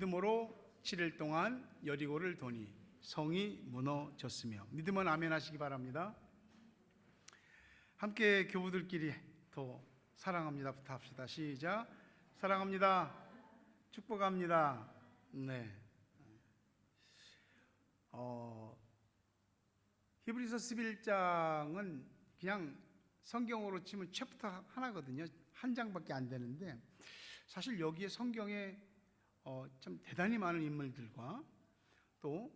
믿음으로 7일 동안 여리고를 도니 성이 무너졌으며. 믿음은 아멘 하시기 바랍니다. 함께 교우들끼리 더 사랑합니다부터 합시다. 시작. 사랑합니다. 축복합니다. 네. 히브리서 11장은 그냥 성경으로 치면 챕터 하나거든요. 한 장밖에 안 되는데, 사실 여기에 성경에 참 대단히 많은 인물들과 또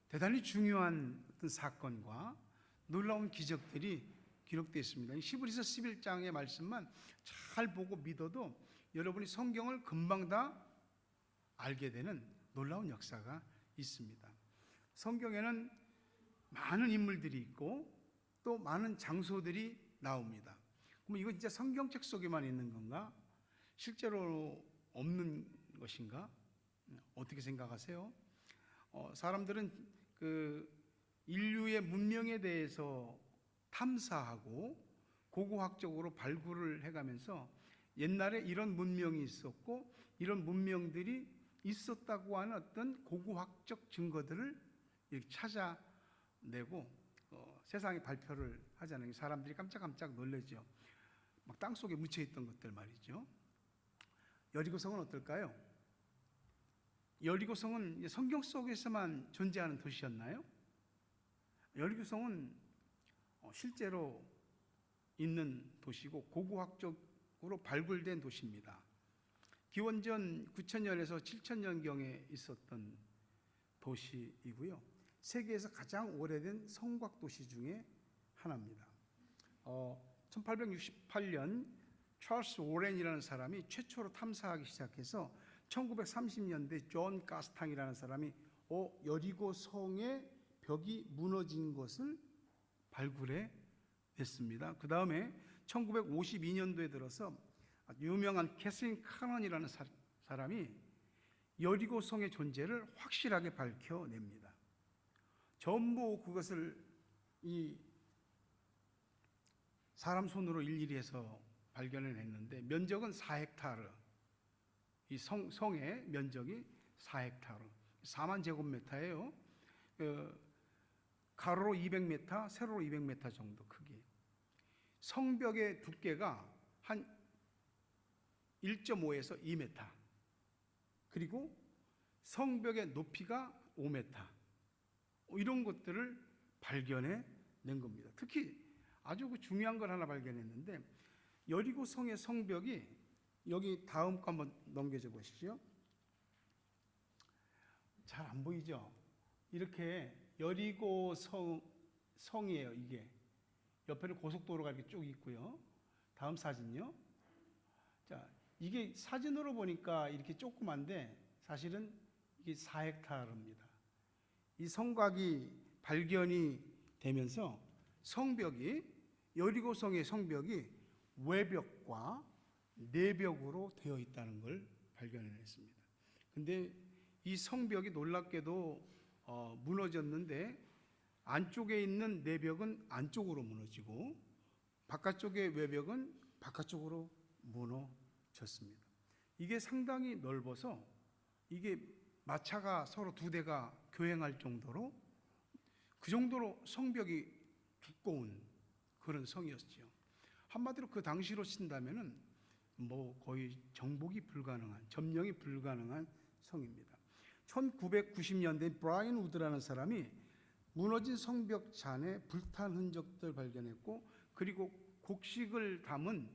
대단히 중요한 어떤 사건과 놀라운 기적들이 기록되어 있습니다. 히브리서 11장의 말씀만 잘 보고 믿어도 여러분이 성경을 금방 다 알게 되는 놀라운 역사가 있습니다. 성경에는 많은 인물들이 있고 또 많은 장소들이 나옵니다. 그럼 이거 진짜 성경책 속에만 있는 건가? 실제로 없는 것인가? 어떻게 생각하세요? 사람들은 그 인류의 문명에 대해서 탐사하고 고고학적으로 발굴을 해가면서 옛날에 이런 문명이 있었고 이런 문명들이 있었다고 하는 어떤 고고학적 증거들을 찾아내고 세상에 발표를 하자는, 사람들이 깜짝깜짝 놀라죠. 막 땅속에 묻혀있던 것들 말이죠. 여리고성은 어떨까요? 여리고성은 성경 속에서만 존재하는 도시였나요? 여리고성은 실제로 있는 도시고 고고학적으로 발굴된 도시입니다. 기원전 9000년에서 7000년경에 있었던 도시이고요. 세계에서 가장 오래된 성곽 도시 중에 하나입니다. 1868년 찰스 오렌이라는 사람이 최초로 탐사하기 시작해서 1930년대 존 가스탕이라는 사람이 여리고 성의 벽이 무너진 것을 발굴해 냈습니다. 그 다음에 1952년도에 들어서 유명한 캐서린 카넌이라는 사람이 여리고 성의 존재를 확실하게 밝혀냅니다. 전부 그것을 이 사람 손으로 일일이 해서 발견해냈는데 면적은 4헥타르, 이 성의 면적이 4헥타르, 4만 제곱미터예요. 가로로 200m, 세로로 200m 정도 크기. 성벽의 두께가 한 1.5에서 2m, 그리고 성벽의 높이가 5m, 이런 것들을 발견해 낸 겁니다. 특히 아주 중요한 걸 하나 발견했는데, 여리고 성의 성벽이, 여기 다음 거 한번 넘겨줘 보십시오. 잘 안 보이죠? 이렇게 여리고 성이에요. 이게 옆에는 고속도로가 이렇게 쭉 있고요. 다음 사진요. 자, 이게 사진으로 보니까 이렇게 조그만데 사실은 이게 4헥타르입니다. 이 성곽이 발견이 되면서 성벽이, 여리고 성의 성벽이 외벽과 내벽으로 되어 있다는 걸 발견했습니다. 근데 이 성벽이 놀랍게도 무너졌는데, 안쪽에 있는 내벽은 안쪽으로 무너지고 바깥쪽의 외벽은 바깥쪽으로 무너졌습니다. 이게 상당히 넓어서 이게 마차가 서로 두 대가 교행할 정도로, 그 정도로 성벽이 두꺼운 그런 성이었죠. 한마디로 그 당시로 친다면은 거의 정복이 불가능한, 점령이 불가능한 성입니다. 1990년대 브라이언 우드라는 사람이 무너진 성벽 잔에 불탄 흔적들 발견했고, 그리고 곡식을 담은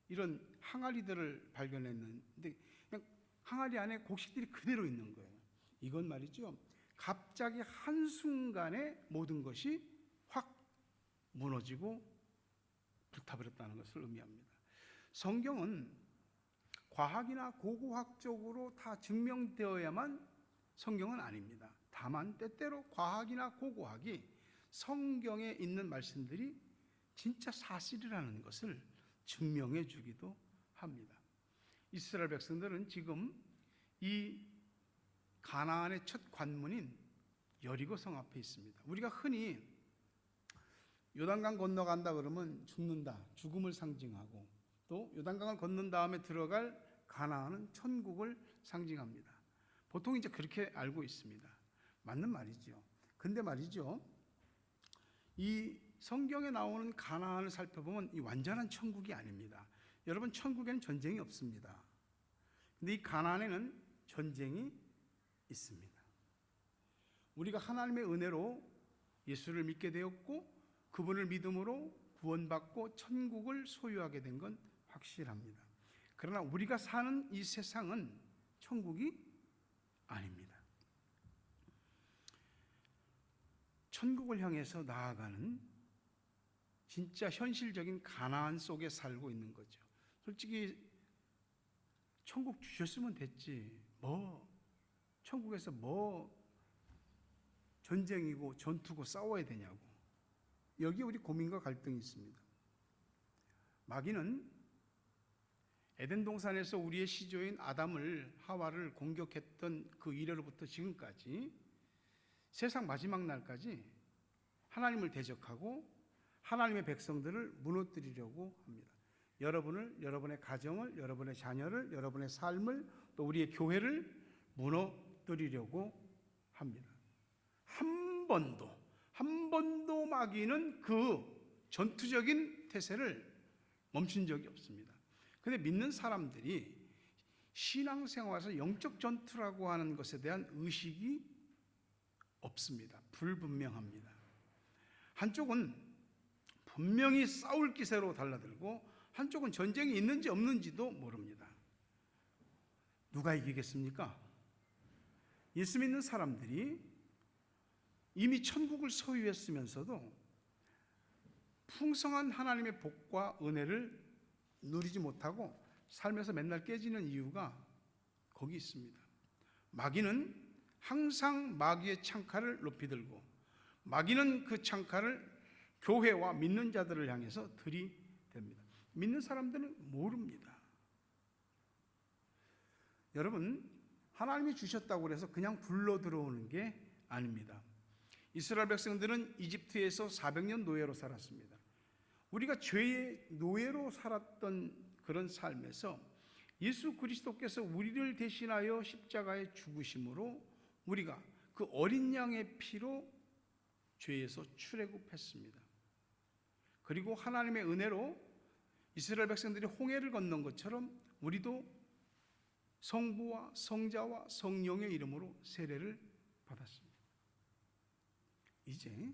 이런 항아리들을 발견했는데 그냥 항아리 안에 곡식들이 그대로 있는 거예요. 이건 말이죠, 갑자기 한순간에 모든 것이 확 무너지고 불타버렸다는 것을 의미합니다. 성경은 과학이나 고고학적으로 다 증명되어야만 성경은 아닙니다. 다만 때때로 과학이나 고고학이 성경에 있는 말씀들이 진짜 사실이라는 것을 증명해 주기도 합니다. 이스라엘 백성들은 지금 이 가나안의 첫 관문인 여리고 성 앞에 있습니다. 우리가 흔히 요단강 건너간다 그러면 죽는다, 죽음을 상징하고, 또 요단강을 건넌 다음에 들어갈 가나안은 천국을 상징합니다. 보통 이제 그렇게 알고 있습니다. 맞는 말이죠. 근데 말이죠, 이 성경에 나오는 가나안을 살펴보면 이 완전한 천국이 아닙니다. 여러분, 천국에는 전쟁이 없습니다. 근데 이 가나안에는 전쟁이 있습니다. 우리가 하나님의 은혜로 예수를 믿게 되었고 그분을 믿음으로 구원받고 천국을 소유하게 된 건 확실합니다. 그러나 우리가 사는 이 세상은 천국이 아닙니다. 천국을 향해서 나아가는 진짜 현실적인 가나안 속에 살고 있는 거죠. 솔직히 천국 주셨으면 됐지. 천국에서 전쟁이고 전투고 싸워야 되냐고. 여기에 우리 고민과 갈등이 있습니다. 마귀는 에덴 동산에서 우리의 시조인 아담을, 하와를 공격했던 그 이래로부터 지금까지 세상 마지막 날까지 하나님을 대적하고 하나님의 백성들을 무너뜨리려고 합니다. 여러분을, 여러분의 가정을, 여러분의 자녀를, 여러분의 삶을, 또 우리의 교회를 무너뜨리려고 합니다. 한 번도 마귀는 그 전투적인 태세를 멈춘 적이 없습니다. 그런데 믿는 사람들이 신앙생활에서 영적 전투라고 하는 것에 대한 의식이 없습니다. 불분명합니다. 한쪽은 분명히 싸울 기세로 달라들고 한쪽은 전쟁이 있는지 없는지도 모릅니다. 누가 이기겠습니까? 예수 믿는 사람들이 이미 천국을 소유했으면서도 풍성한 하나님의 복과 은혜를 누리지 못하고 삶에서 맨날 깨지는 이유가 거기 있습니다. 마귀는 항상 마귀의 창칼을 높이 들고 마귀는 그 창칼을 교회와 믿는 자들을 향해서 들이댑니다. 믿는 사람들은 모릅니다. 여러분, 하나님이 주셨다고 해서 그냥 굴러 들어오는 게 아닙니다. 이스라엘 백성들은 이집트에서 400년 노예로 살았습니다. 우리가 죄의 노예로 살았던 그런 삶에서 예수 그리스도께서 우리를 대신하여 십자가에 죽으심으로 우리가 그 어린 양의 피로 죄에서 출애굽했습니다. 그리고 하나님의 은혜로 이스라엘 백성들이 홍해를 건넌 것처럼 우리도 성부와 성자와 성령의 이름으로 세례를 받았습니다. 이제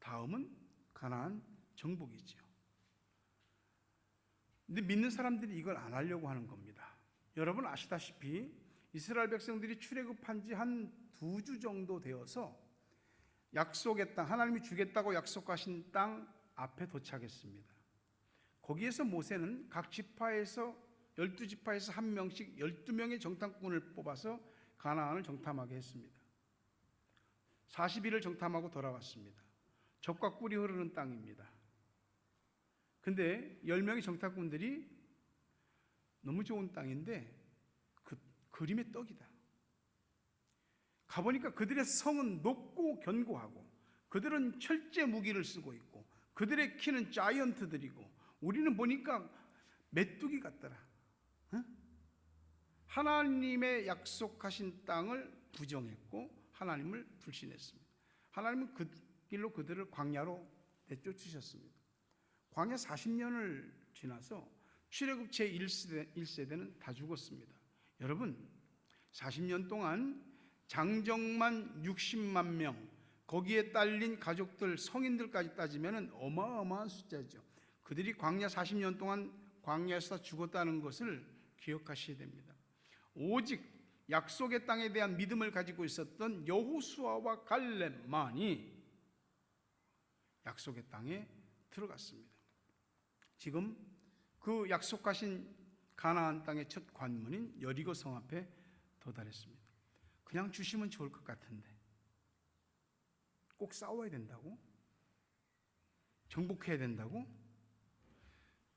다음은 가나안 정복이죠. 근데 믿는 사람들이 이걸 안 하려고 하는 겁니다. 여러분 아시다시피 이스라엘 백성들이 출애굽한 지 한 2주 정도 되어서 약속의 땅, 하나님이 주겠다고 약속하신 땅 앞에 도착했습니다. 거기에서 모세는 각 지파에서 12지파에서 한 명씩 12명의 정탐꾼을 뽑아서 가나안을 정탐하게 했습니다. 40일을 정탐하고 돌아왔습니다. 젖과 꿀이 흐르는 땅입니다. 근데 10명의 정탐꾼들이 너무 좋은 땅인데 그 그림의 떡이다. 가보니까 그들의 성은 높고 견고하고 그들은 철제 무기를 쓰고 있고 그들의 키는 자이언트들이고 우리는 보니까 메뚜기 같더라. 하나님의 약속하신 땅을 부정했고 하나님을 불신했습니다. 하나님은 그 길로 그들을 광야로 내쫓으셨습니다. 광야 40년을 지나서 출애굽 제1세대는 다 죽었습니다. 여러분 40년 동안 장정만 60만 명, 거기에 딸린 가족들, 성인들까지 따지면 어마어마한 숫자죠. 그들이 광야 40년 동안 광야에서 죽었다는 것을 기억하셔야 됩니다. 오직 약속의 땅에 대한 믿음을 가지고 있었던 여호수아와 갈렙만이 약속의 땅에 들어갔습니다. 지금 그 약속하신 가나안 땅의 첫 관문인 여리고 성 앞에 도달했습니다. 그냥 주시면 좋을 것 같은데 꼭 싸워야 된다고? 정복해야 된다고?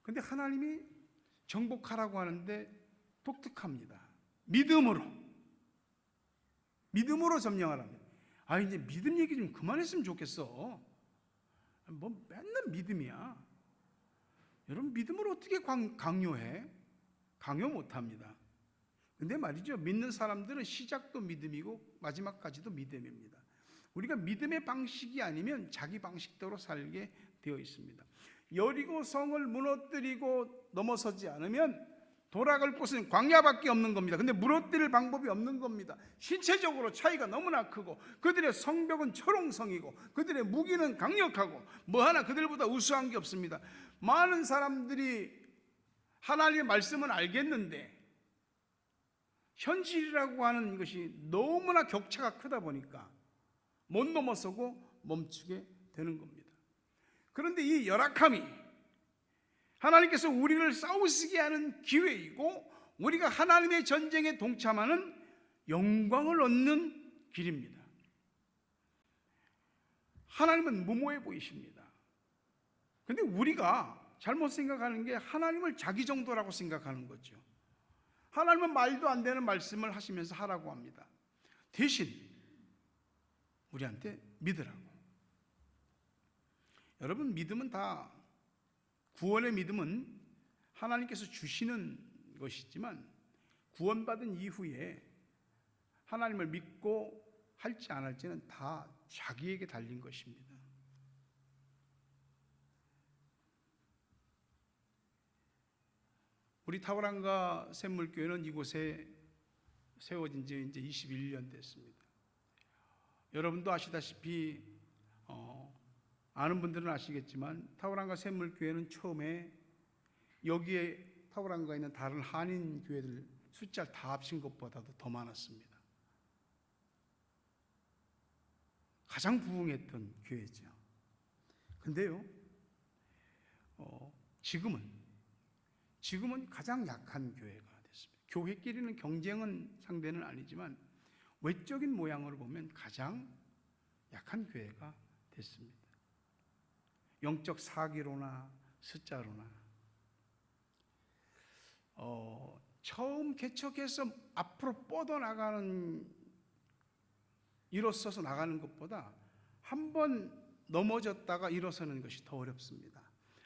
근데 하나님이 정복하라고 하는데 독특합니다. 믿음으로 점령하랍니다. 이제 믿음 얘기 좀 그만했으면 좋겠어. 뭐 맨날 믿음이야. 여러분 믿음을 어떻게 강요해? 강요 못합니다. 근데 말이죠, 믿는 사람들은 시작도 믿음이고 마지막까지도 믿음입니다. 우리가 믿음의 방식이 아니면 자기 방식대로 살게 되어 있습니다. 여리고 성을 무너뜨리고 넘어서지 않으면 돌아갈 곳은 광야밖에 없는 겁니다. 근데 무너뜨릴 방법이 없는 겁니다. 신체적으로 차이가 너무나 크고 그들의 성벽은 철옹성이고 그들의 무기는 강력하고 뭐 하나 그들보다 우수한 게 없습니다. 많은 사람들이 하나님의 말씀은 알겠는데 현실이라고 하는 것이 너무나 격차가 크다 보니까 못 넘어서고 멈추게 되는 겁니다. 그런데 이 열악함이 하나님께서 우리를 싸우시게 하는 기회이고 우리가 하나님의 전쟁에 동참하는 영광을 얻는 길입니다. 하나님은 무모해 보이십니다. 그런데 우리가 잘못 생각하는 게 하나님을 자기 정도라고 생각하는 거죠. 하나님은 말도 안 되는 말씀을 하시면서 하라고 합니다. 대신 우리한테 믿으라고. 여러분, 믿음은 다, 구원의 믿음은 하나님께서 주시는 것이지만 구원받은 이후에 하나님을 믿고 할지 안 할지는 다 자기에게 달린 것입니다. 우리 타오랑가 샘물교회는 이곳에 세워진 지 이제 21년 됐습니다. 여러분도 아시다시피 아는 분들은 아시겠지만 타오랑가 샘물교회는 처음에 여기에 타오랑가에 있는 다른 한인 교회들 숫자를 다 합친 것보다도 더 많았습니다. 가장 부흥했던 교회죠. 근데요, 지금은 가장 약한 교회가 됐습니다. 교회끼리는 경쟁은 상대는 아니지만 외적인 모양으로 보면 가장 약한 교회가 됐습니다. 영적 사기로나 숫자로나 처음 개척해서 앞으로 뻗어나가는 일어서서 나가는 것보다 한 번 넘어졌다가 일어서는 것이 더 어렵습니다.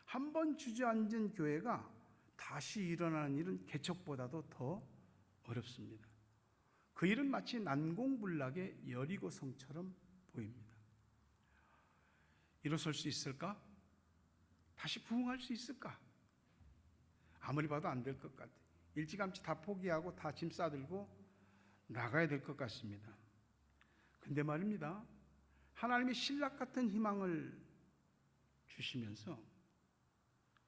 한 번 주저앉은 교회가 다시 일어나는 일은 개척보다도 더 어렵습니다. 그 일은 마치 난공불락의 여리고 성처럼 보입니다. 일어설 수 있을까? 다시 부흥할 수 있을까? 아무리 봐도 안 될 것 같아요. 일찌감치 다 포기하고 다 짐 싸들고 나가야 될 것 같습니다. 근데 말입니다, 하나님이 신락 같은 희망을 주시면서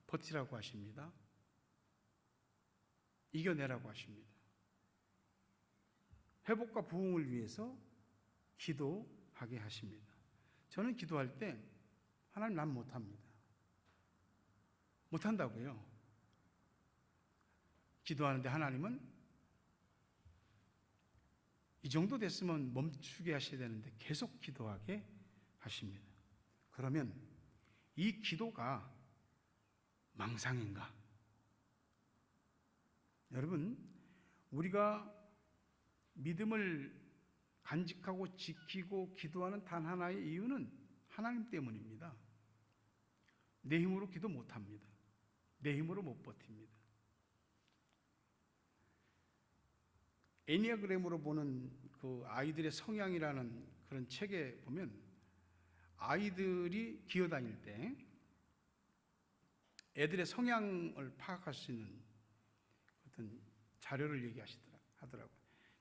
버티라고 하십니다. 이겨내라고 하십니다. 회복과 부흥을 위해서 기도하게 하십니다. 저는 기도할 때 하나님, 난 못합니다. 못한다고요. 기도하는데 하나님은 이 정도 됐으면 멈추게 하셔야 되는데 계속 기도하게 하십니다. 그러면 이 기도가 망상인가? 여러분, 우리가 믿음을 간직하고 지키고 기도하는 단 하나의 이유는 하나님 때문입니다. 내 힘으로 기도 못합니다. 내 힘으로 못 버팁니다. 애니아그램으로 보는 그 아이들의 성향이라는 그런 책에 보면 아이들이 기어다닐 때 애들의 성향을 파악할 수 있는 어떤 자료를 얘기하더라고요.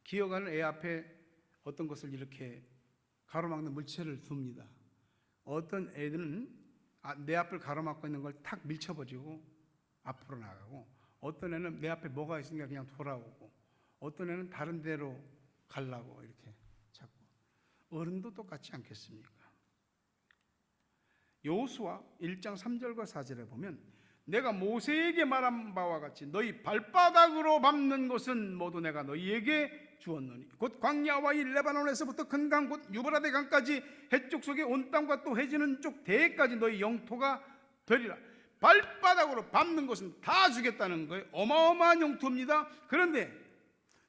기어가는 애 앞에 어떤 것을 이렇게 가로막는 물체를 둡니다. 어떤 애들은 내 앞을 가로막고 있는 걸 탁 밀쳐버리고 앞으로 나가고, 어떤 애는 내 앞에 뭐가 있으니까 그냥 돌아오고, 어떤 애는 다른 데로 가려고 이렇게 자꾸. 어른도 똑같지 않겠습니까? 여호수아 1장 3절과 4절에 보면 내가 모세에게 말한 바와 같이 너희 발바닥으로 밟는 것은 모두 내가 너희에게 주었노니 곧 광야와 이 레바논에서부터 큰 강 곧 유브라데 강까지 해쪽 속에 온 땅과 또 해지는 쪽 대해까지 너희 영토가 되리라. 발바닥으로 밟는 것은 다 주겠다는 거예요. 어마어마한 영토입니다. 그런데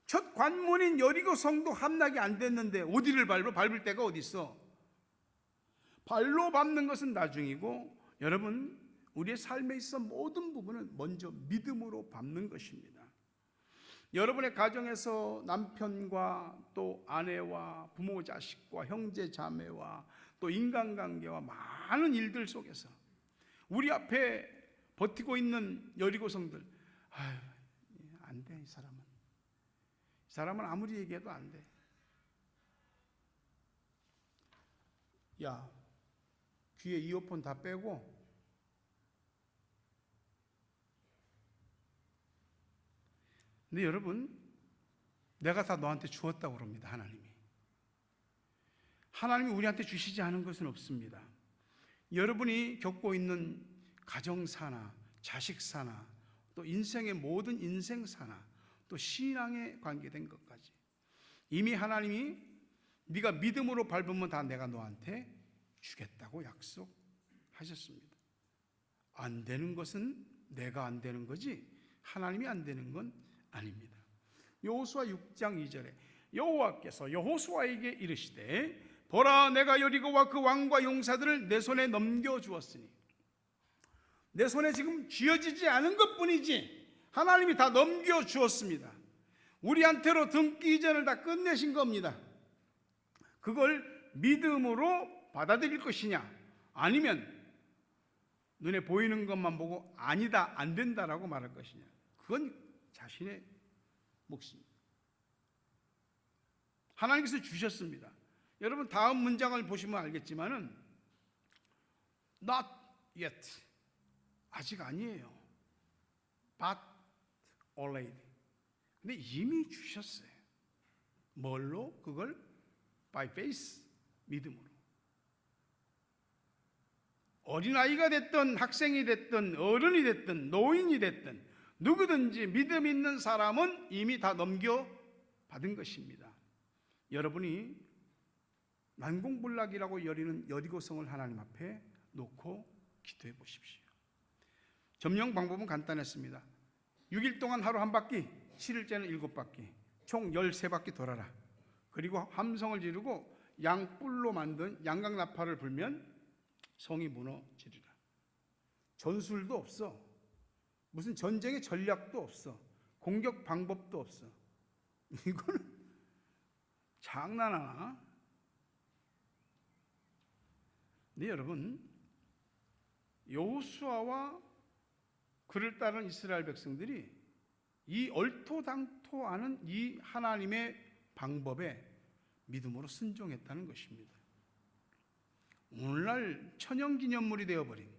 첫 관문인 여리고 성도 함락이 안 됐는데 어디를 밟을 데가 어디 있어? 발로 밟는 것은 나중이고, 여러분, 우리의 삶에 있어 모든 부분은 먼저 믿음으로 밟는 것입니다. 여러분의 가정에서 남편과 또 아내와 부모 자식과 형제 자매와 또 인간관계와 많은 일들 속에서 우리 앞에 버티고 있는 여리고 성들, 아유, 안 돼, 이 사람은 아무리 얘기해도 안 돼. 야, 귀에 이어폰 다 빼고 근데 여러분, 내가 다 너한테 주었다고 그럽니다. 하나님이 우리한테 주시지 않은 것은 없습니다. 여러분이 겪고 있는 가정사나 자식사나 또 인생의 모든 인생사나 또 신앙에 관계된 것까지 이미 하나님이 네가 믿음으로 밟으면 다 내가 너한테 주겠다고 약속하셨습니다. 안 되는 것은 내가 안 되는 거지 하나님이 안 되는 건 아닙니다. 여호수아 6장 2절에 여호와께서 여호수아에게 이르시되 보라 내가 여리고와 그 왕과 용사들을 내 손에 넘겨주었으니, 내 손에 지금 쥐어지지 않은 것뿐이지 하나님이 다 넘겨주었습니다. 우리한테로 등기 이전을 다 끝내신 겁니다. 그걸 믿음으로 받아들일 것이냐, 아니면 눈에 보이는 것만 보고 아니다, 안 된다라고 말할 것이냐, 그건 자신의 몫입니다. 하나님께서 주셨습니다. 여러분 다음 문장을 보시면 알겠지만은 not yet, 아직 아니에요. but already. 근데 이미 주셨어요. 뭘로? 그걸 by faith, 믿음으로. 어린아이가 됐든 학생이 됐든 어른이 됐든 노인이 됐든 누구든지 믿음 있는 사람은 이미 다 넘겨받은 것입니다. 여러분이 난공불락이라고 여리는 여리고성을 하나님 앞에 놓고 기도해 보십시오. 점령 방법은 간단했습니다. 6일 동안 하루 한 바퀴, 7일째는 7바퀴, 총 13바퀴 돌아라. 그리고 함성을 지르고 양뿔로 만든 양강나팔을 불면 성이 무너지리라. 전술도 없어. 무슨 전쟁의 전략도 없어. 공격 방법도 없어. 이거는 장난하나? 네, 여러분, 여호수아와 그를 따른 이스라엘 백성들이 이 얼토당토하는 이 하나님의 방법에 믿음으로 순종했다는 것입니다. 오늘날 천연기념물이 되어버린,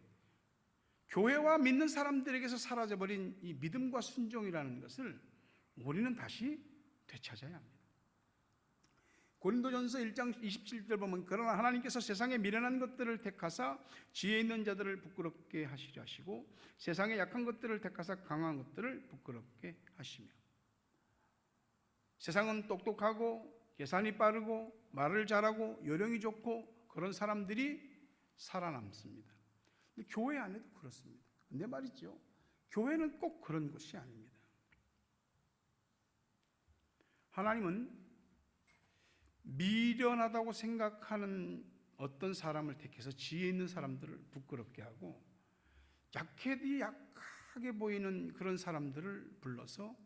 교회와 믿는 사람들에게서 사라져버린 이 믿음과 순종이라는 것을 우리는 다시 되찾아야 합니다. 고린도전서 1장 27절 보면 그러나 하나님께서 세상에 미련한 것들을 택하사 지혜 있는 자들을 부끄럽게 하시려 하시고 세상에 약한 것들을 택하사 강한 것들을 부끄럽게 하시며, 세상은 똑똑하고 계산이 빠르고 말을 잘하고 요령이 좋고 그런 사람들이 살아남습니다. 근데 교회 안에도 그렇습니다. 근데 말이죠, 교회는 꼭 그런 것이 아닙니다. 하나님은 미련하다고 생각하는 어떤 사람을 택해서 지혜 있는 사람들을 부끄럽게 하고 약하게 보이는 그런 사람들을 불러서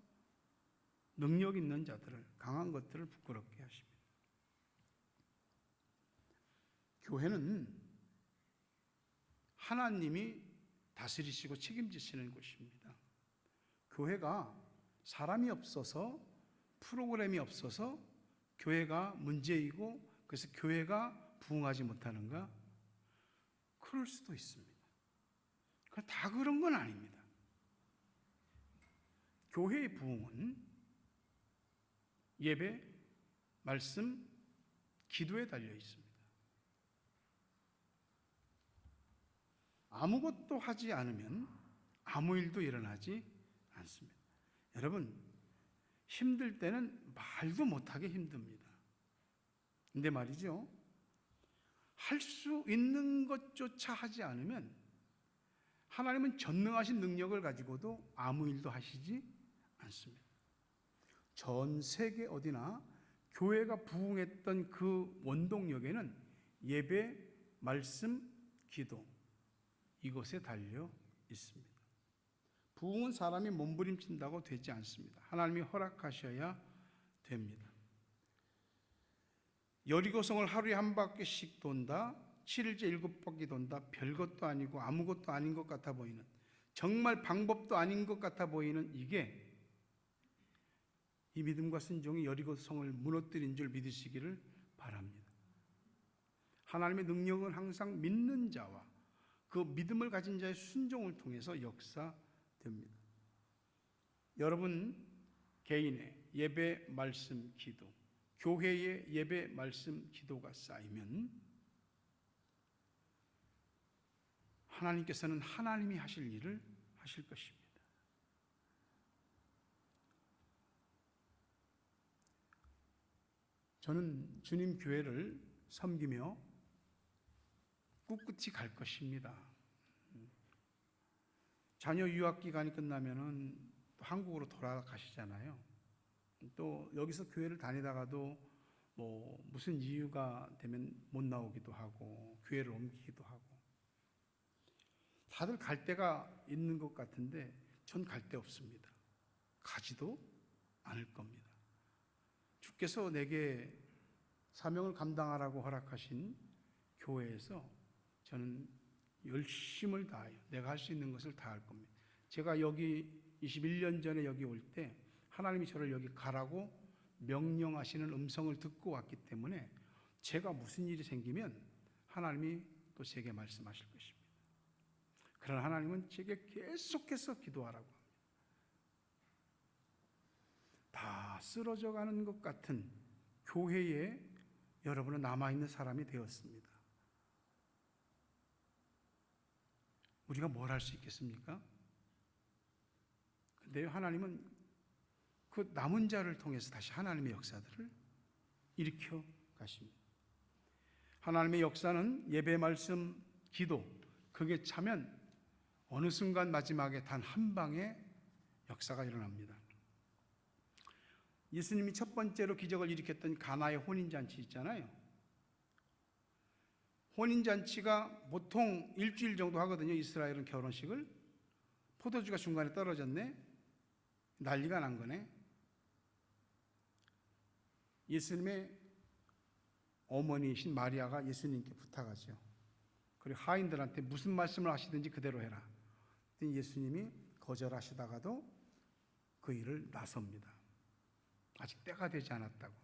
능력 있는 자들을, 강한 것들을 부끄럽게 하십니다. 교회는 하나님이 다스리시고 책임지시는 곳입니다. 교회가 사람이 없어서, 프로그램이 없어서 교회가 문제이고 그래서 교회가 부흥하지 못하는가? 그럴 수도 있습니다. 다 그런 건 아닙니다. 교회의 부흥은 예배, 말씀, 기도에 달려 있습니다. 아무것도 하지 않으면 아무 일도 일어나지 않습니다. 여러분, 힘들 때는 말도 못하게 힘듭니다. 근데 말이죠, 할 수 있는 것조차 하지 않으면 하나님은 전능하신 능력을 가지고도 아무 일도 하시지 않습니다. 전 세계 어디나 교회가 부흥했던 그 원동력에는 예배, 말씀, 기도, 이것에 달려 있습니다. 부흥은 사람이 몸부림친다고 되지 않습니다. 하나님이 허락하셔야 됩니다. 여리고성을 하루에 한 바퀴씩 돈다, 7일째 7바퀴 돈다. 별것도 아니고 아무것도 아닌 것 같아 보이는, 정말 방법도 아닌 것 같아 보이는 이게 이 믿음과 순종이 여리고성을 무너뜨린 줄 믿으시기를 바랍니다. 하나님의 능력은 항상 믿는 자와 그 믿음을 가진 자의 순종을 통해서 역사됩니다. 여러분 개인의 예배 말씀 기도, 교회의 예배 말씀 기도가 쌓이면 하나님께서는 하나님이 하실 일을 하실 것입니다. 저는 주님 교회를 섬기며 꿋꿋이 갈 것입니다. 자녀 유학 기간이 끝나면은 또 한국으로 돌아가시잖아요. 또 여기서 교회를 다니다가도 뭐 무슨 이유가 되면 못 나오기도 하고 교회를 옮기기도 하고 다들 갈 데가 있는 것 같은데 전 갈 데 없습니다. 가지도 않을 겁니다. 주께서 내게 사명을 감당하라고 허락하신 교회에서 저는 열심을 다하여 내가 할 수 있는 것을 다 할 겁니다. 제가 여기 21년 전에 여기 올 때 하나님이 저를 여기 가라고 명령하시는 음성을 듣고 왔기 때문에 제가 무슨 일이 생기면 하나님이 또 제게 말씀하실 것입니다. 그러나 하나님은 제게 계속해서 기도하라고 합니다. 다 쓰러져 가는 것 같은 교회에 여러분은 남아있는 사람이 되었습니다. 우리가 뭘 할 수 있겠습니까? 근데 하나님은 그 남은 자를 통해서 다시 하나님의 역사들을 일으켜 가십니다. 하나님의 역사는 예배 말씀 기도 그게 차면 어느 순간 마지막에 단 한 방의 역사가 일어납니다. 예수님이 첫 번째로 기적을 일으켰던 가나의 혼인잔치 있잖아요. 혼인잔치가 보통 일주일 정도 하거든요. 이스라엘은 결혼식을. 포도주가 중간에 떨어졌네. 난리가 난 거네. 예수님의 어머니이신 마리아가 예수님께 부탁하죠. 그리고 하인들한테 무슨 말씀을 하시든지 그대로 해라. 예수님이 거절하시다가도 그 일을 나섭니다. 아직 때가 되지 않았다고.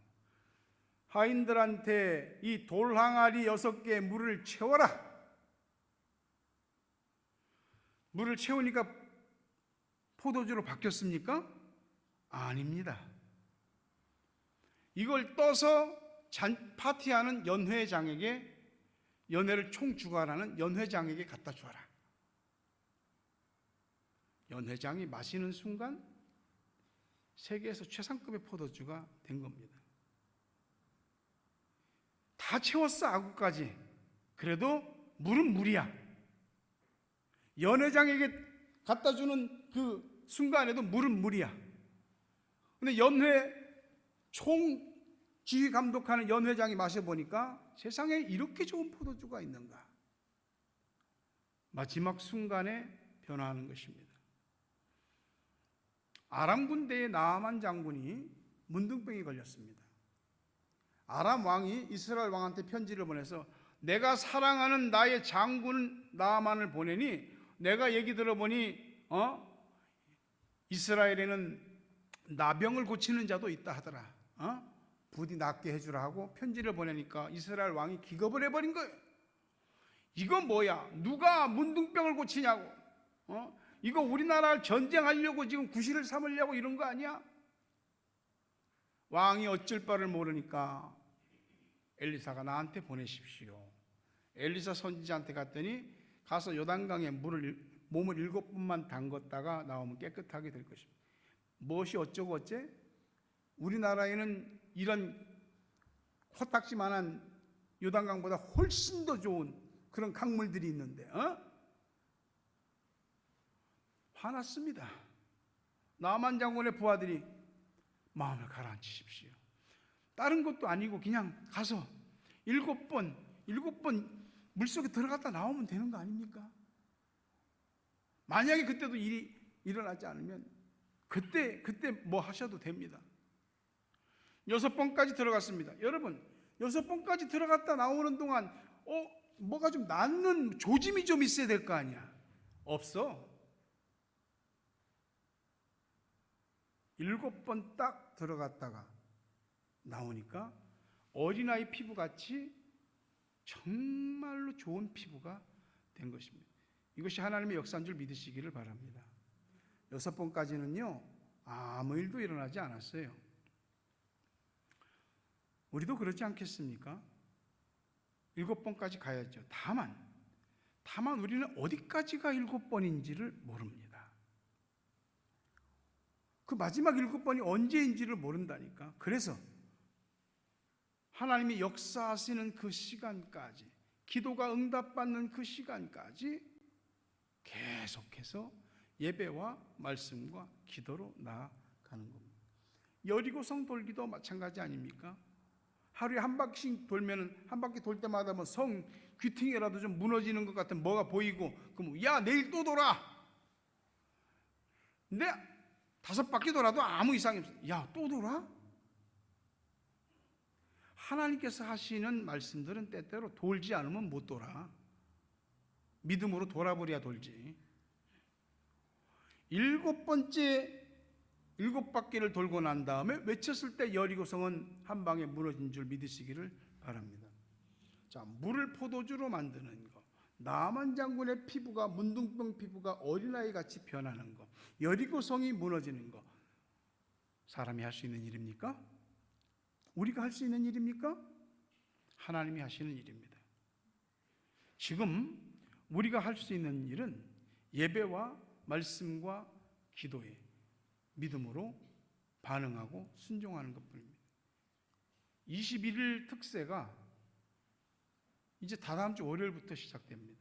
하인들한테 이 돌항아리 6개의 물을 채워라. 물을 채우니까 포도주로 바뀌었습니까? 아닙니다. 이걸 떠서 파티하는 연회장에게, 연회를 총주관하는 연회장에게 갖다 주어라. 연회장이 마시는 순간 세계에서 최상급의 포도주가 된 겁니다. 다 채웠어, 아구까지. 그래도 물은 물이야. 연회장에게 갖다 주는 그 순간에도 물은 물이야. 근데 연회 총 지휘 감독하는 연회장이 마셔보니까 세상에 이렇게 좋은 포도주가 있는가. 마지막 순간에 변화하는 것입니다. 아람 군대의 나아만 장군이 문둥병이 걸렸습니다. 아람 왕이 이스라엘 왕한테 편지를 보내서 내가 사랑하는 나의 장군 나아만을 보내니 내가 얘기 들어보니 이스라엘에는 나병을 고치는 자도 있다 하더라. 부디 낫게 해주라 하고 편지를 보내니까 이스라엘 왕이 기겁을 해버린 거예요. 이거 뭐야? 누가 문둥병을 고치냐고? 이거 우리나라를 전쟁하려고 지금 구실을 삼으려고 이런 거 아니야? 왕이 어쩔 바를 모르니까 엘리사가 나한테 보내십시오. 엘리사 선지자한테 갔더니 가서 요단강에 몸을 7번만 담궜다가 나오면 깨끗하게 될 것입니다. 무엇이 어쩌고 어째? 우리나라에는 이런 코딱지만한 요단강보다 훨씬 더 좋은 그런 강물들이 있는데 화났습니다. 나만 장군의 부하들이 마음을 가라앉히십시오. 다른 것도 아니고 그냥 가서 7번 물속에 들어갔다 나오면 되는 거 아닙니까? 만약에 그때도 일이 일어나지 않으면 그때 뭐 하셔도 됩니다. 6번까지 들어갔습니다. 여러분, 6번까지 들어갔다 나오는 동안 뭐가 좀 낫는 조짐이 좀 있어야 될 거 아니야. 없어. 7번 딱 들어갔다가 나오니까 어린아이 피부같이 정말로 좋은 피부가 된 것입니다. 이것이 하나님의 역사인 줄 믿으시기를 바랍니다. 6번까지는요 아무 일도 일어나지 않았어요. 우리도 그렇지 않겠습니까? 7번까지 가야죠. 다만 우리는 어디까지가 7번인지를 모릅니다. 그 마지막 7번이 언제인지를 모른다니까. 그래서 하나님이 역사하시는 그 시간까지, 기도가 응답받는 그 시간까지 계속해서 예배와 말씀과 기도로 나아가는 겁니다. 여리고성 돌기도 마찬가지 아닙니까? 하루에 한 바퀴씩 돌면은 한 바퀴 돌 때마다 뭐 성 귀퉁이라도 좀 무너지는 것 같은 뭐가 보이고, 그럼 야 내일 또 돌아. 근데 5바퀴 돌아도 아무 이상이 없어. 야 또 돌아? 하나님께서 하시는 말씀들은 때때로 돌지 않으면 못 돌아. 믿음으로 돌아버려야 돌지. 7번째 7바퀴를 돌고 난 다음에 외쳤을 때 여리고성은 한 방에 무너진 줄 믿으시기를 바랍니다. 자, 물을 포도주로 만드는 거, 나만 장군의 피부가, 문둥병 피부가 어린아이 같이 변하는 거, 여리고성이 무너지는 거, 사람이 할 수 있는 일입니까? 우리가 할 수 있는 일입니까? 하나님이 하시는 일입니다. 지금 우리가 할 수 있는 일은 예배와 말씀과 기도에 믿음으로 반응하고 순종하는 것뿐입니다. 21일 특세가 이제 다다음 주 월요일부터 시작됩니다.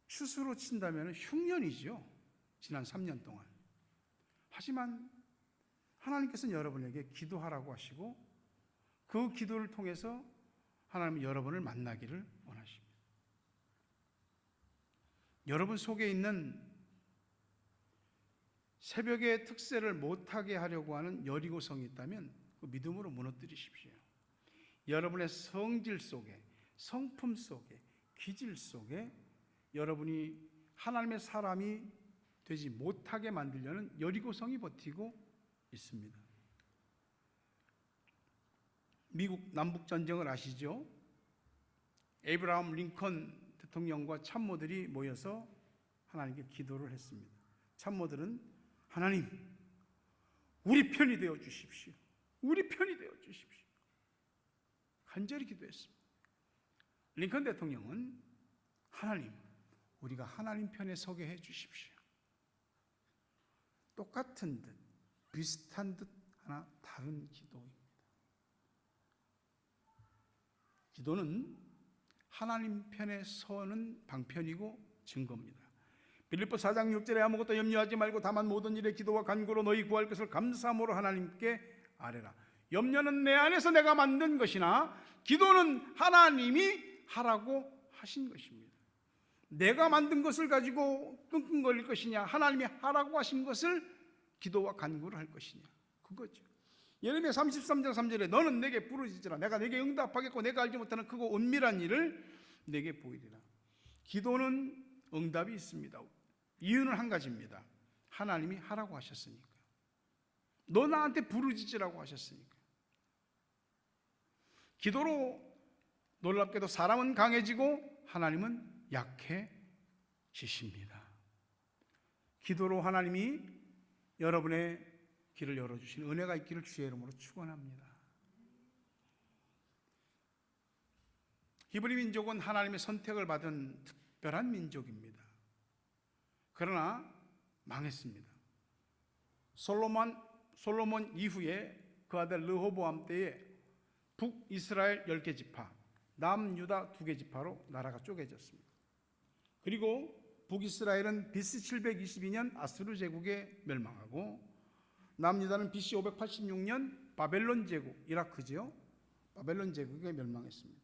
추수로 친다면 흉년이죠. 지난 3년 동안. 하지만 하나님께서는 여러분에게 기도하라고 하시고 그 기도를 통해서 하나님은 여러분을 만나기를 원하십니다. 여러분 속에 있는 새벽의 특세를 못하게 하려고 하는 여리고성이 있다면 그 믿음으로 무너뜨리십시오. 여러분의 성질 속에, 성품 속에, 기질 속에 여러분이 하나님의 사람이 되지 못하게 만들려는 여리고성이 버티고 있습니다. 미국 남북전쟁을 아시죠? 에이브라함 링컨 대통령과 참모들이 모여서 하나님께 기도를 했습니다. 참모들은 하나님, 우리 편이 되어 주십시오. 우리 편이 되어 주십시오. 간절히 기도했습니다. 링컨 대통령은 하나님, 우리가 하나님 편에 서게 해 주십시오. 똑같은 듯, 비슷한 듯 하나 다른 기도입니다. 기도는 하나님 편에 서는 방편이고 증거입니다. 빌립보 4장 6절에 아무것도 염려하지 말고 다만 모든 일에 기도와 간구로 너희 구할 것을 감사함으로 하나님께 아뢰라. 염려는 내 안에서 내가 만든 것이나 기도는 하나님이 하라고 하신 것입니다. 내가 만든 것을 가지고 끙끙거릴 것이냐, 하나님이 하라고 하신 것을 기도와 간구를 할 것이냐, 그거죠. 예레미야 33장 3절에 너는 내게 부르짖으라. 내가 내게 응답하겠고 내가 알지 못하는 크고 은밀한 일을 내게 보이리라. 기도는 응답이 있습니다. 이유는 한 가지입니다. 하나님이 하라고 하셨으니까. 너 나한테 부르짖으라고 하셨으니까. 기도로 놀랍게도 사람은 강해지고 하나님은 약해지십니다. 기도로 하나님이 여러분의 길을 열어주신 은혜가 있기를 주의 이름으로 축원합니다. 히브리 민족은 하나님의 선택을 받은 특별한 민족입니다. 그러나 망했습니다. 솔로몬 이후에 그 아들 르호보암 때에 북이스라엘 10개 지파, 남유다 2개 지파로 나라가 쪼개졌습니다. 그리고 북이스라엘은 BC 722년 아수르 제국에 멸망하고 남유다는 BC 586년 바벨론 제국, 이라크지요. 바벨론 제국에 멸망했습니다.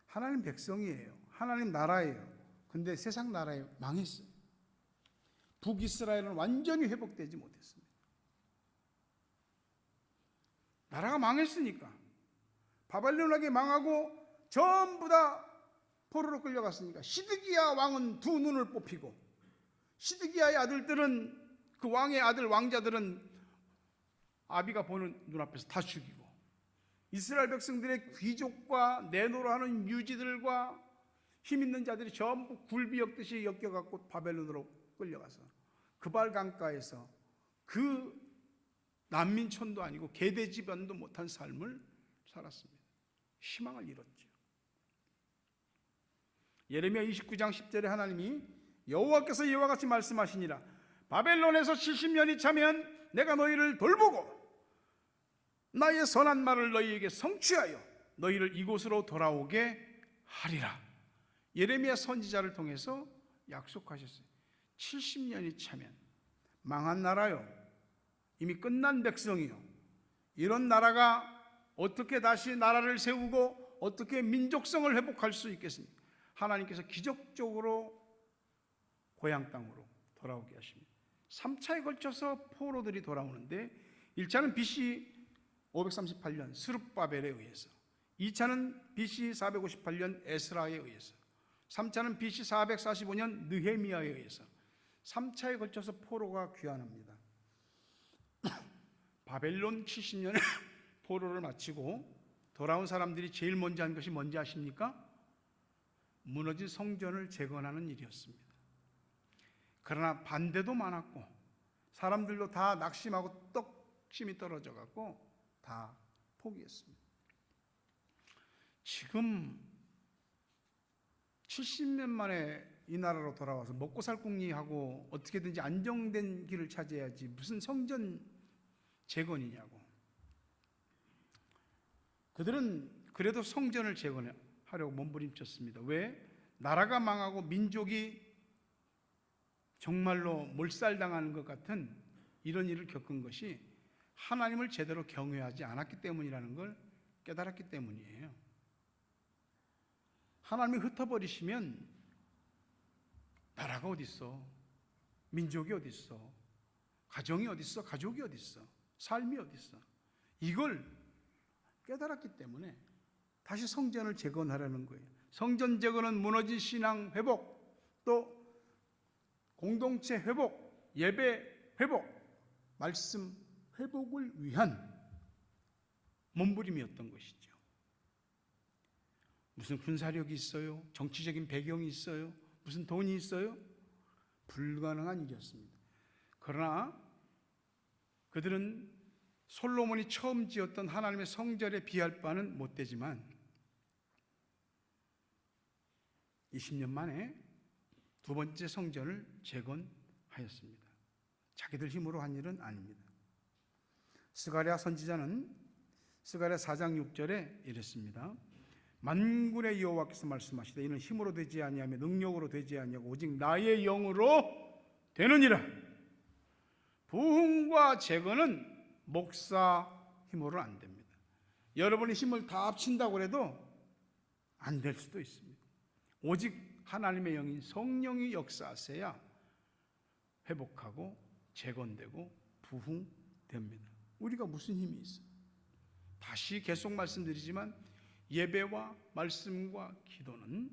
하나님 백성이에요. 하나님 나라예요. 근데 세상 나라에 망했어요. 북이스라엘은 완전히 회복되지 못했습니다. 나라가 망했으니까. 바벨론에게 망하고 전부 다 포로로 끌려갔으니까 시드기야 왕은 두 눈을 뽑히고, 시드기야의 아들들은, 그 왕의 아들 왕자들은 아비가 보는 눈앞에서 다 죽이고, 이스라엘 백성들의 귀족과 내노라하는 유지들과 힘 있는 자들이 전부 굴비 엮듯이 엮여갖고 바벨론으로 끌려가서 그발 강가에서 그 난민촌도 아니고 계대 집안도 못한 삶을 살았습니다. 희망을 잃었죠. 예레미야 29장 10절에 하나님이 여호와께서 이와 같이 말씀하시니라. 바벨론에서 70년이 차면 내가 너희를 돌보고 나의 선한 말을 너희에게 성취하여 너희를 이곳으로 돌아오게 하리라. 예레미야 선지자를 통해서 약속하셨어요. 70년이 차면 망한 나라요, 이미 끝난 백성이요, 이런 나라가 어떻게 다시 나라를 세우고 어떻게 민족성을 회복할 수 있겠습니까? 하나님께서 기적적으로 고향 땅으로 돌아오게 하십니다. 3차에 걸쳐서 포로들이 돌아오는데 1차는 BC 538년 스룹바벨에 의해서, 2차는 BC 458년 에스라에 의해서, 3차는 BC 445년 느헤미야에 의해서 3차에 걸쳐서 포로가 귀환합니다. 바벨론 70년의 포로를 마치고 돌아온 사람들이 제일 먼저 한 것이 뭔지 아십니까? 무너진 성전을 재건하는 일이었습니다. 그러나 반대도 많았고 사람들도 다 낙심하고 떡심이 떨어져 갖고 다 포기했습니다. 지금 70년 만에 이 나라로 돌아와서 먹고 살 궁리하고 어떻게든지 안정된 길을 찾아야지 무슨 성전 재건이냐고. 그들은 그래도 성전을 재건하려고 몸부림쳤습니다. 왜? 나라가 망하고 민족이 정말로 몰살당하는 것 같은 이런 일을 겪은 것이 하나님을 제대로 경외하지 않았기 때문이라는 걸 깨달았기 때문이에요. 하나님이 흩어버리시면 나라가 어디 있어? 민족이 어디 있어? 가정이 어디 있어? 가족이 어디 있어? 삶이 어디 있어? 이걸 깨달았기 때문에 다시 성전을 재건하려는 거예요. 성전 재건은 무너진 신앙 회복, 또 공동체 회복, 예배 회복, 말씀 회복을 위한 몸부림이었던 것이죠. 무슨 군사력이 있어요? 정치적인 배경이 있어요? 무슨 돈이 있어요? 불가능한 일이었습니다. 그러나 그들은 솔로몬이 처음 지었던 하나님의 성전에 비할 바는 못되지만 20년 만에 두 번째 성전을 재건하였습니다. 자기들 힘으로 한 일은 아닙니다. 스가랴 선지자는 스가랴 4장 6절에 이랬습니다. 만군의 여호와께서 말씀하시되 이는 힘으로 되지 아니하며 능력으로 되지 아니하고 오직 나의 영으로 되느니라. 부흥과 재건은 목사 힘으로는 안 됩니다. 여러분이 힘을 다 합친다고 해도 안 될 수도 있습니다. 오직 하나님의 영인 성령이 역사하셔야 회복하고 재건되고 부흥됩니다. 우리가 무슨 힘이 있어요? 다시 계속 말씀드리지만 예배와 말씀과 기도는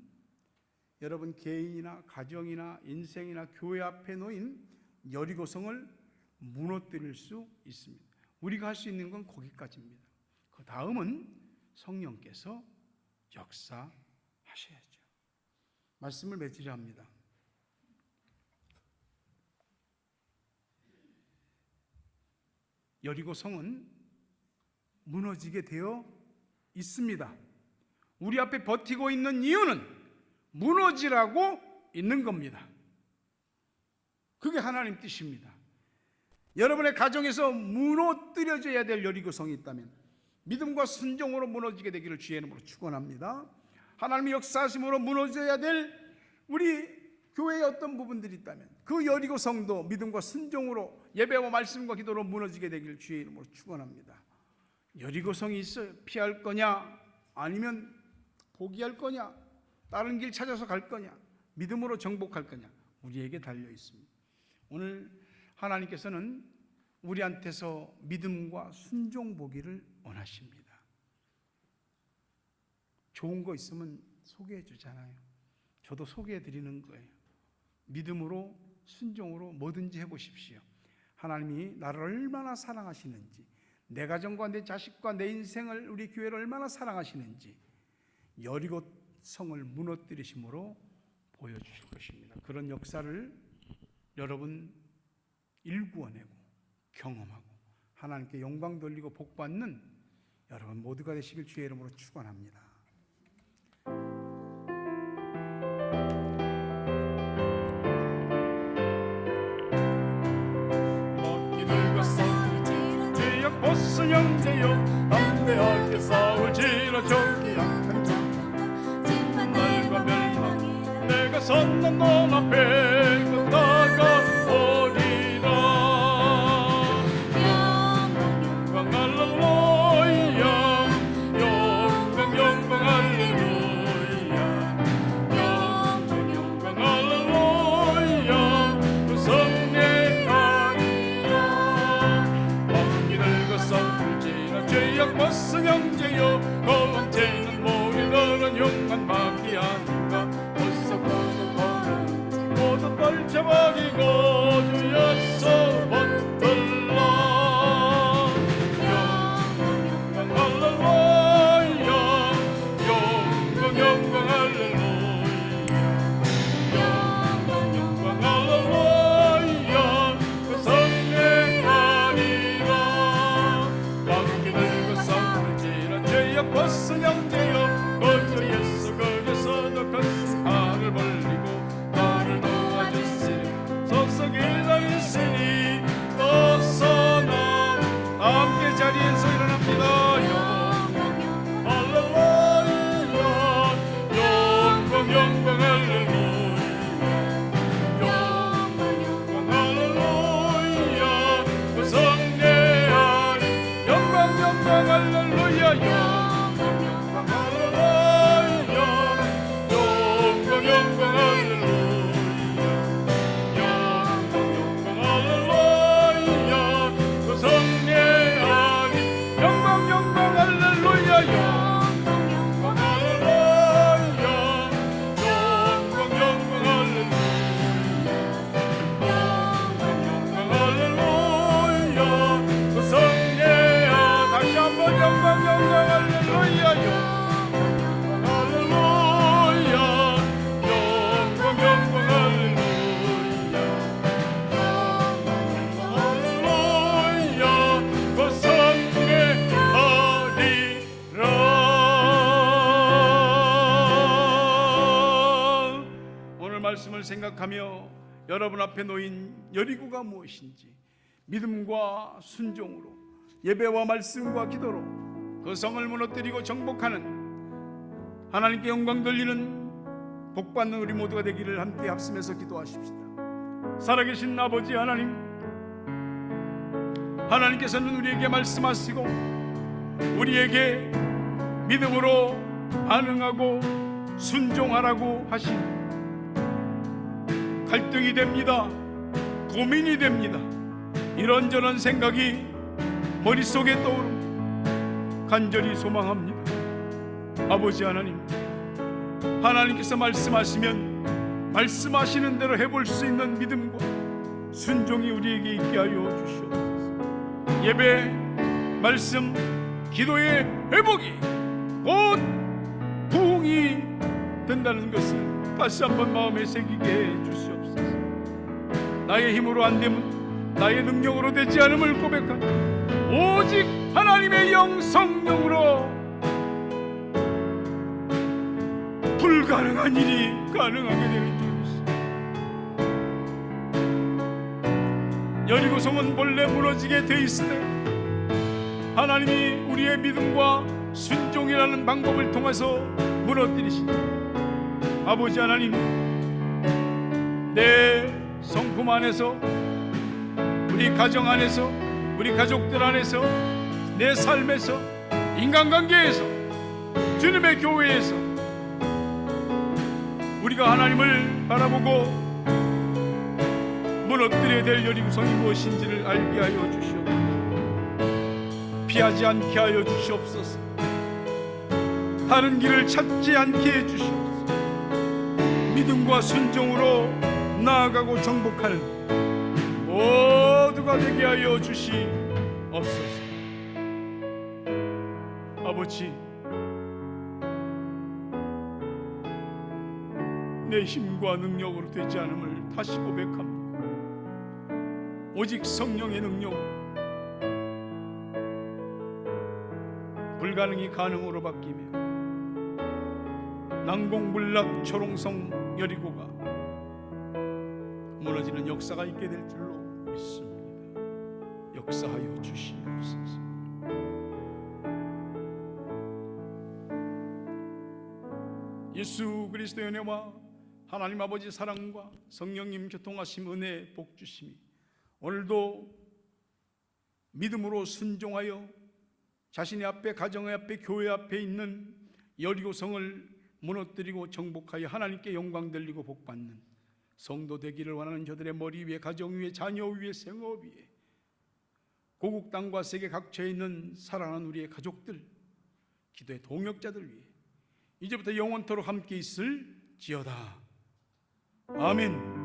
여러분 개인이나 가정이나 인생이나 교회 앞에 놓인 여리고성을 무너뜨릴 수 있습니다. 우리가 할 수 있는 건 거기까지입니다. 그 다음은 성령께서 역사하셔야죠. 말씀을 맺으려 합니다. 여리고성은 무너지게 되어 있습니다. 우리 앞에 버티고 있는 이유는 무너지라고 있는 겁니다. 그게 하나님 뜻입니다. 여러분의 가정에서 무너뜨려져야 될 여리고성이 있다면 믿음과 순종으로 무너지게 되기를 주의 이름으로 축원합니다. 하나님의 역사하심으로 무너져야 될 우리 교회의 어떤 부분들이 있다면 그 여리고성도 믿음과 순종으로 예배와 말씀과 기도로 무너지게 되기를 주의 이름으로 축원합니다. 여리고성이 있어요. 피할 거냐 아니면 포기할 거냐, 다른 길 찾아서 갈 거냐, 믿음으로 정복할 거냐? 우리에게 달려 있습니다. 오늘 하나님께서는 우리한테서 믿음과 순종 보기를 원하십니다. 좋은 거 있으면 소개해 주잖아요. 저도 소개해 드리는 거예요. 믿음으로 순종으로 뭐든지 해보십시오. 하나님이 나를 얼마나 사랑하시는지, 내 가정과 내 자식과 내 인생을, 우리 교회를 얼마나 사랑하시는지 여리고 성을 무너뜨리심으로 보여주실 것입니다. 그런 역사를 여러분 일구어내고 경험하고 하나님께 영광 돌리고 복받는 여러분 모두가 되시길 주의 이름으로 축원합니다. 보스 형제여 담대하게 싸울지라 저기 약한 자 날과 멸망 내가 섰는 놈 앞에 곧 다가오리라. 영광 할렐루야 영광 영광 할렐루야 영광 할렐루야 그 성례하리라. 죄악 벗은 형제여 검은 죄는 모이더는 용만 마귀하는가 벌써 거듭거는 모두 떨쳐버리고 주여서 붙들라. 영광 할렐루야 영광 영광 할렐루야 영광 할렐루야 그 성례하리라. 죄악 벗은 형제여 거저 예수 거기서도 큰 상을 벌리고 나를 도와주시니 서서 기다리시니 어서 나 함께 자리에서 일어납니다. 할렐루야 영광 영광 할렐루야 영광 할렐루야 그 성례하리 영광 영광 할렐루야 영광 말씀을 생각하며 여러분 앞에 놓인 여리고가 무엇인지 믿음과 순종으로 예배와 말씀과 기도로 그 성을 무너뜨리고 정복하는 하나님께 영광 돌리는 복받는 우리 모두가 되기를 함께 합심해서 기도하십시다. 살아계신 아버지 하나님, 하나님께서는 우리에게 말씀하시고 우리에게 믿음으로 반응하고 순종하라고 하신 갈등이 됩니다. 고민이 됩니다. 이런저런 생각이 머릿속에 떠오릅니다. 간절히 소망합니다. 아버지 하나님, 하나님께서 말씀하시면 말씀하시는 대로 해볼 수 있는 믿음과 순종이 우리에게 있게 하여 주시옵소서. 예배, 말씀, 기도의 회복이 곧 부흥이 된다는 것을 다시 한번 마음에 새기게 해 주시옵소서. 나의 힘으로 안 되면 나의 능력으로 되지 않음을 고백하고 오직 하나님의 영 성령으로 불가능한 일이 가능하게 되는 줄. 여리고성은 본래 무너지게 돼 있으되 하나님이 우리의 믿음과 순종이라는 방법을 통해서 무너뜨리시니 아버지 하나님, 내 성품 안에서, 우리 가정 안에서, 우리 가족들 안에서, 내 삶에서, 인간관계에서, 주님의 교회에서 우리가 하나님을 바라보고 무너뜨려야 될 여리고성이 무엇인지를 알게 하여 주시옵소서. 피하지 않게 하여 주시옵소서. 다른 길을 찾지 않게 해 주시옵소서. 믿음과 순종으로 나아가고 정복하는 모두가 되게 하여 주시옵소서. 아버지, 내 힘과 능력으로 되지 않음을 다시 고백합니다. 오직 성령의 능력으로 불가능이 가능으로 바뀌며 난공불락 초롱성 여리고가 무너지는 역사가 있게 될 줄로 믿습니다. 역사하여 주시옵소서. 예수 그리스도의 은혜와 하나님 아버지 사랑과 성령님 교통하심 은혜 복 주심이 오늘도 믿음으로 순종하여 자신의 앞에, 가정의 앞에, 교회 앞에 있는 여리고성을 무너뜨리고 정복하여 하나님께 영광 돌리고 복받는 성도 되기를 원하는 저들의 머리 위에, 가정 위에, 자녀 위에, 생업 위에, 고국 땅과 세계 각처에 있는 사랑하는 우리의 가족들, 기도의 동역자들 위에 이제부터 영원토록 함께 있을지어다. 아멘.